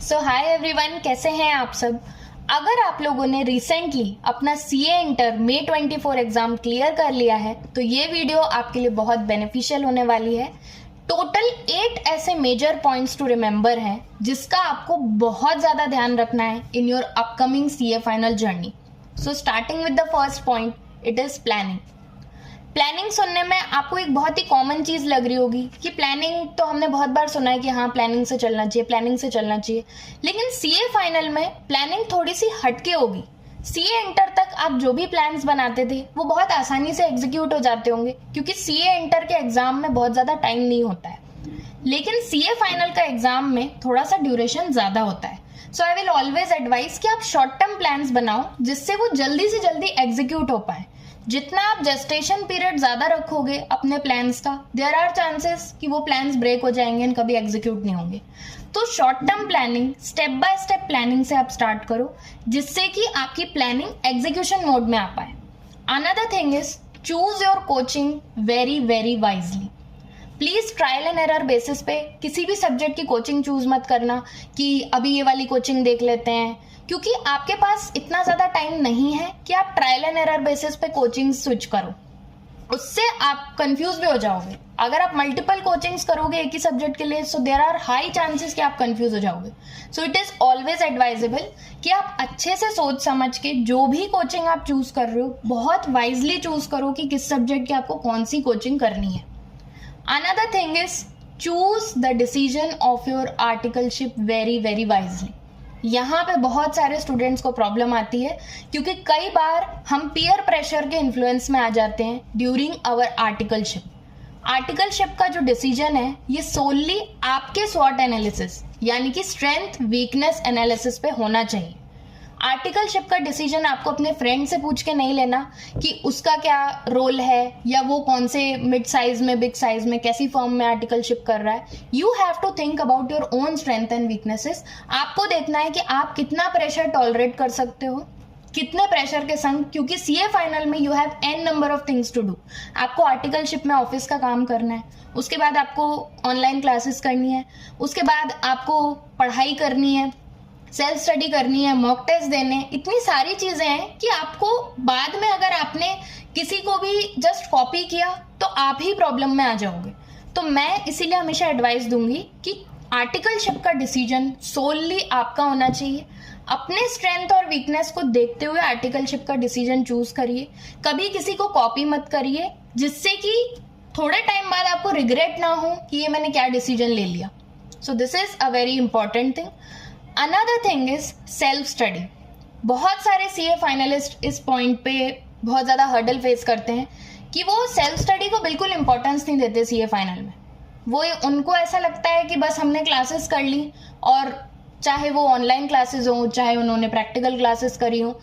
सो hi everyone, कैसे हैं आप सब। अगर आप लोगों ने रिसेंटली अपना CA inter May 24 exam clear कर लिया है तो ये वीडियो आपके लिए बहुत बेनिफिशियल होने वाली है। टोटल 8 ऐसे मेजर पॉइंट्स टू रिमेंबर हैं जिसका आपको बहुत ज़्यादा ध्यान रखना है in your upcoming CA final journey. So starting with the first point, it is planning. Planning सुनने में आपको एक बहुत ही कॉमन चीज़ लग रही होगी कि प्लानिंग तो हमने बहुत बार सुना है कि हाँ प्लानिंग से चलना चाहिए, प्लानिंग से चलना चाहिए, लेकिन सीए फाइनल में प्लानिंग थोड़ी सी हटके होगी। सीए इंटर तक आप जो भी प्लान्स बनाते थे वो बहुत आसानी से एग्जीक्यूट हो जाते होंगे क्योंकि सीए इंटर के एग्जाम में बहुत ज़्यादा टाइम नहीं होता है, लेकिन सीए फाइनल का एग्जाम में थोड़ा सा ड्यूरेशन ज़्यादा होता है। सो आई विल ऑलवेज एडवाइस कि आप शॉर्ट टर्म प्लान्स बनाओ जिससे वो जल्दी से जल्दी एग्जीक्यूट हो पाए। जितना आप जेस्टेशन पीरियड ज्यादा रखोगे अपने प्लान्स का, देयर आर चांसेस कि वो प्लान्स ब्रेक हो जाएंगे एंड कभी एग्जीक्यूट नहीं होंगे। तो short term planning, step by step planning से आप स्टार्ट करो जिससे कि आपकी प्लानिंग एग्जीक्यूशन मोड में आ पाए। Another thing is choose your coaching very very wisely. Please trial and error basis पे किसी भी सब्जेक्ट की कोचिंग चूज मत करना कि अभी ये वाली कोचिंग देख लेते हैं, क्योंकि आपके पास इतना ज़्यादा टाइम नहीं है कि आप ट्रायल एंड एरर बेसिस पे कोचिंग स्विच करो। उससे आप कंफ्यूज भी हो जाओगे। अगर आप मल्टीपल कोचिंग्स करोगे एक ही सब्जेक्ट के लिए, so there are high chances कि आप कंफ्यूज हो जाओगे। So it is always advisable कि आप अच्छे से सोच समझ के जो भी कोचिंग आप चूज कर रहे हो बहुत वाइजली चूज करो कि किस सब्जेक्ट की आपको कौन सी कोचिंग करनी है। Another thing is choose the decision of your articleship very very wisely. यहाँ पे बहुत सारे स्टूडेंट्स को प्रॉब्लम आती है क्योंकि कई बार हम पीयर प्रेशर के इन्फ्लुएंस में आ जाते हैं ड्यूरिंग आवर आर्टिकलशिप। आर्टिकलशिप का जो डिसीजन है ये सोलली आपके स्वॉट एनालिसिस यानी कि स्ट्रेंथ वीकनेस एनालिसिस पे होना चाहिए। आर्टिकलशिप का डिसीजन आपको अपने फ्रेंड से पूछ के नहीं लेना कि उसका क्या रोल है या वो कौन से मिड साइज में, बिग साइज में, कैसी फर्म में आर्टिकलशिप कर रहा है। You have to think about your own strength and weaknesses. आपको देखना है कि आप कितना प्रेशर टॉलरेट कर सकते हो, कितने प्रेशर के संग, क्योंकि सीए फाइनल में you have an number of things to do. आपको आर्टिकलशिप में ऑफिस का काम करना है, उसके बाद आपको ऑनलाइन क्लासेस करनी है, उसके बाद आपको पढ़ाई करनी है, सेल्फ स्टडी करनी है, मॉक टेस्ट देने, इतनी सारी चीजें हैं कि आपको बाद में अगर आपने किसी को भी जस्ट कॉपी किया तो आप ही प्रॉब्लम में आ जाओगे। तो मैं इसीलिए हमेशा एडवाइस दूंगी कि आर्टिकलशिप का डिसीजन सोलली आपका होना चाहिए। अपने स्ट्रेंथ और वीकनेस को देखते हुए आर्टिकलशिप का डिसीजन चूज करिए। कभी किसी को कॉपी मत करिए जिससे कि थोड़े टाइम बाद आपको रिग्रेट ना हो कि ये मैंने क्या डिसीजन ले लिया। So this is a very important thing. Another thing is self study. बहुत सारे सीए फाइनलिस्ट इस पॉइंट पे बहुत ज़्यादा हर्डल फेस करते हैं कि वो सेल्फ स्टडी को बिल्कुल इंपॉर्टेंस नहीं देते सीए फाइनल में। वो उनको ऐसा लगता है कि बस हमने क्लासेस कर ली, और चाहे वो ऑनलाइन क्लासेस हो चाहे उन्होंने प्रैक्टिकल क्लासेस करी हो,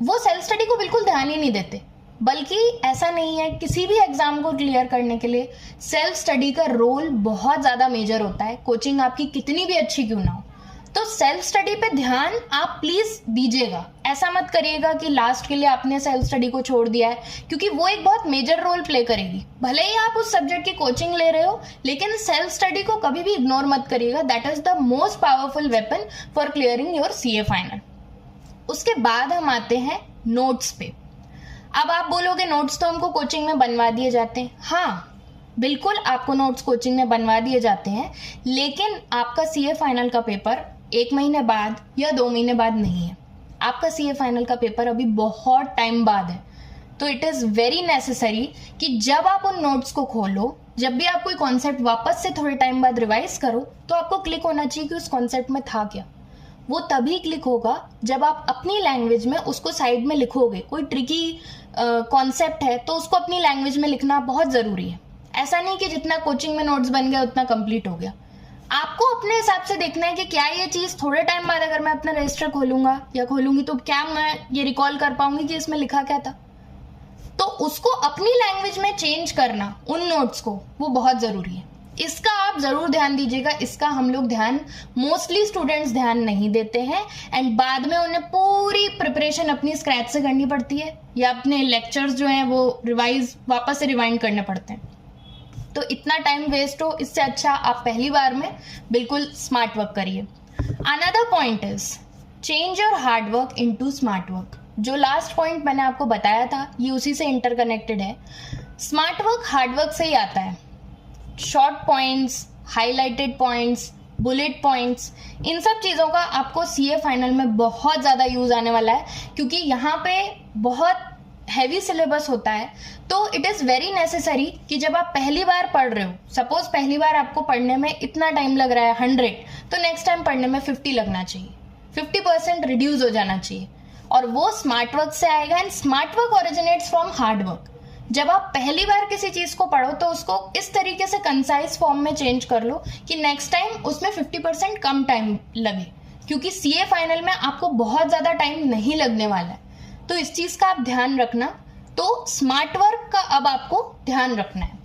वो सेल्फ स्टडी को बिल्कुल ध्यान ही नहीं देते। बल्कि ऐसा नहीं है, किसी भी एग्जाम को क्लियर करने के लिए सेल्फ स्टडी का रोल बहुत ज़्यादा मेजर होता है, कोचिंग आपकी कितनी भी अच्छी क्यों ना हो। तो सेल्फ स्टडी पे ध्यान आप प्लीज दीजिएगा। ऐसा मत करिएगा कि लास्ट के लिए आपने सेल्फ स्टडी को छोड़ दिया है, क्योंकि वो एक बहुत मेजर रोल प्ले करेगी। भले ही आप उस सब्जेक्ट की कोचिंग ले रहे हो, लेकिन सेल्फ स्टडी को कभी भी इग्नोर मत करिएगा। That is the most powerful weapon for clearing your CA final. उसके बाद हम आते हैं नोट्स पे। अब आप बोलोगे नोट्स तो हमको कोचिंग में बनवा दिए जाते हैं। हाँ बिल्कुल, आपको नोट्स कोचिंग में बनवा दिए जाते हैं, लेकिन आपका सीए फाइनल का पेपर 1 महीने बाद या 2 महीने बाद नहीं है। आपका सीए फाइनल का पेपर अभी बहुत टाइम बाद है। तो इट इज़ वेरी नेसेसरी कि जब आप उन नोट्स को खोलो, जब भी आप कोई कॉन्सेप्ट वापस से थोड़े टाइम बाद रिवाइज करो, तो आपको क्लिक होना चाहिए कि उस कॉन्सेप्ट में था क्या। वो तभी क्लिक होगा जब आप अपनी लैंग्वेज में उसको साइड में लिखोगे। कोई ट्रिकी कॉन्सेप्ट है तो उसको अपनी लैंग्वेज में लिखना बहुत ज़रूरी है। ऐसा नहीं कि जितना कोचिंग में नोट्स बन गया उतना कंप्लीट हो गया। आपको अपने हिसाब से देखना है कि क्या ये चीज़ थोड़े टाइम बाद अगर मैं अपना रजिस्टर खोलूंगा या खोलूंगी तो क्या मैं ये रिकॉल कर पाऊंगी कि इसमें लिखा क्या था। तो उसको अपनी लैंग्वेज में चेंज करना, उन नोट्स को, वो बहुत ज़रूरी है। इसका आप ज़रूर ध्यान दीजिएगा। इसका हम लोग ध्यान, मोस्टली स्टूडेंट्स ध्यान नहीं देते हैं, एंड बाद में उन्हें पूरी प्रिपरेशन अपनी स्क्रैच से करनी पड़ती है या अपने लेक्चर्स जो हैं वो रिवाइज वापस से रिवाइंड करने पड़ते हैं। तो इतना टाइम वेस्ट हो, इससे अच्छा आप पहली बार में बिल्कुल स्मार्ट वर्क करिए। Another point is change your hard work into smart work. जो लास्ट पॉइंट मैंने आपको बताया था ये उसी से इंटरकनेक्टेड है। स्मार्ट वर्क हार्ड वर्क से ही आता है। Short points, highlighted points, bullet points, इन सब चीज़ों का आपको सीए फाइनल में बहुत ज़्यादा यूज़ आने वाला है, क्योंकि यहाँ पे बहुत हैवी सिलेबस होता है। तो इट इज़ वेरी नेसेसरी कि जब आप पहली बार पढ़ रहे हो, सपोज पहली बार आपको पढ़ने में इतना टाइम लग रहा है 100, तो नेक्स्ट टाइम पढ़ने में 50 लगना चाहिए, 50% रिड्यूस हो जाना चाहिए, और वो स्मार्ट वर्क से आएगा। And smart work originates from hard work. जब आप पहली बार किसी चीज को पढ़ो तो उसको इस तरीके से कंसाइज फॉर्म में चेंज कर लो कि नेक्स्ट टाइम उसमें 50% कम टाइम लगे, क्योंकि सीए फाइनल में आपको बहुत ज्यादा टाइम नहीं लगने वाला है। तो इस चीज का आप ध्यान रखना। तो स्मार्ट वर्क का अब आपको ध्यान रखना है।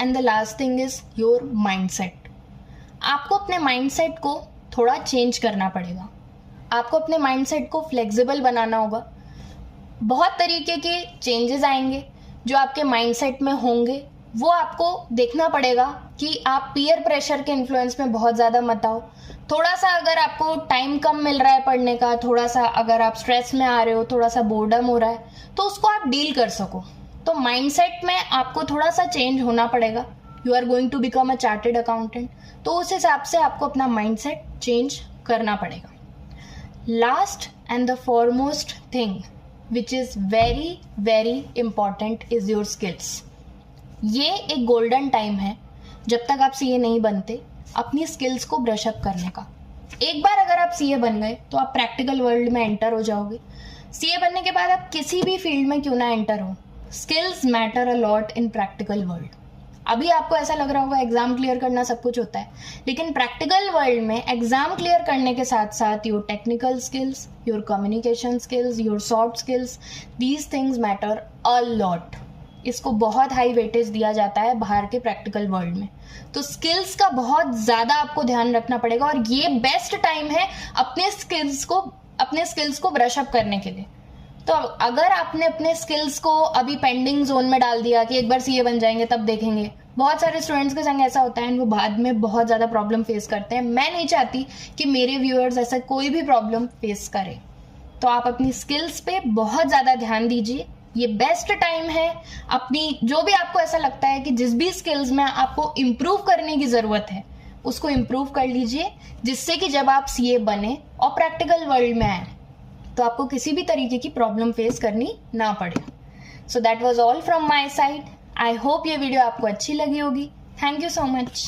And the last thing is your mindset. आपको अपने माइंडसेट को थोड़ा चेंज करना पड़ेगा। आपको अपने माइंडसेट को फ्लेक्सिबल बनाना होगा। बहुत तरीके के चेंजेस आएंगे जो आपके माइंडसेट में होंगे। वो आपको देखना पड़ेगा कि आप पीयर प्रेशर के इन्फ्लुएंस में बहुत ज़्यादा मत आओ। थोड़ा सा अगर आपको टाइम कम मिल रहा है पढ़ने का, थोड़ा सा अगर आप स्ट्रेस में आ रहे हो, थोड़ा सा बोर्डम हो रहा है, तो उसको आप डील कर सको। तो माइंडसेट में आपको थोड़ा सा चेंज होना पड़ेगा। You are going to become a chartered accountant, तो उस हिसाब से आपको अपना माइंडसेट चेंज करना पड़ेगा। Last and the foremost thing which is very very important is your skills। ये एक गोल्डन टाइम है जब तक आप सीए नहीं बनते अपनी स्किल्स को ब्रश अप करने का। एक बार अगर आप सीए बन गए तो आप प्रैक्टिकल वर्ल्ड में एंटर हो जाओगे। सीए बनने के बाद आप किसी भी फील्ड में क्यों ना एंटर हो, skills matter a lot in practical world. अभी आपको ऐसा लग रहा होगा एग्जाम क्लियर करना सब कुछ होता है, लेकिन प्रैक्टिकल वर्ल्ड में एग्जाम क्लियर करने के साथ साथ your technical skills, your communication skills, your soft skills, these things matter a lot. इसको बहुत हाई वेटेज दिया जाता है बाहर के प्रैक्टिकल वर्ल्ड में। तो स्किल्स का बहुत ज़्यादा आपको ध्यान रखना पड़ेगा, और ये बेस्ट टाइम है अपने स्किल्स को ब्रश अप करने के लिए। तो अगर आपने अपने स्किल्स को अभी पेंडिंग जोन में डाल दिया कि एक बार सीए बन जाएंगे तब देखेंगे, बहुत सारे स्टूडेंट्स के संग ऐसा होता है, वो बाद में बहुत ज़्यादा प्रॉब्लम फेस करते हैं। मैं नहीं चाहती कि मेरे व्यूअर्स ऐसा कोई भी प्रॉब्लम फेस करें। तो आप अपनी स्किल्स पे बहुत ज़्यादा ध्यान दीजिए। ये बेस्ट टाइम है अपनी, जो भी आपको ऐसा लगता है कि जिस भी स्किल्स में आपको इम्प्रूव करने की ज़रूरत है उसको इम्प्रूव कर लीजिए, जिससे कि जब आप सीए बने और प्रैक्टिकल वर्ल्ड में आए तो आपको किसी भी तरीके की प्रॉब्लम फेस करनी ना पड़े। So that was all from my side. I hope ये वीडियो आपको अच्छी लगी होगी। Thank you so much.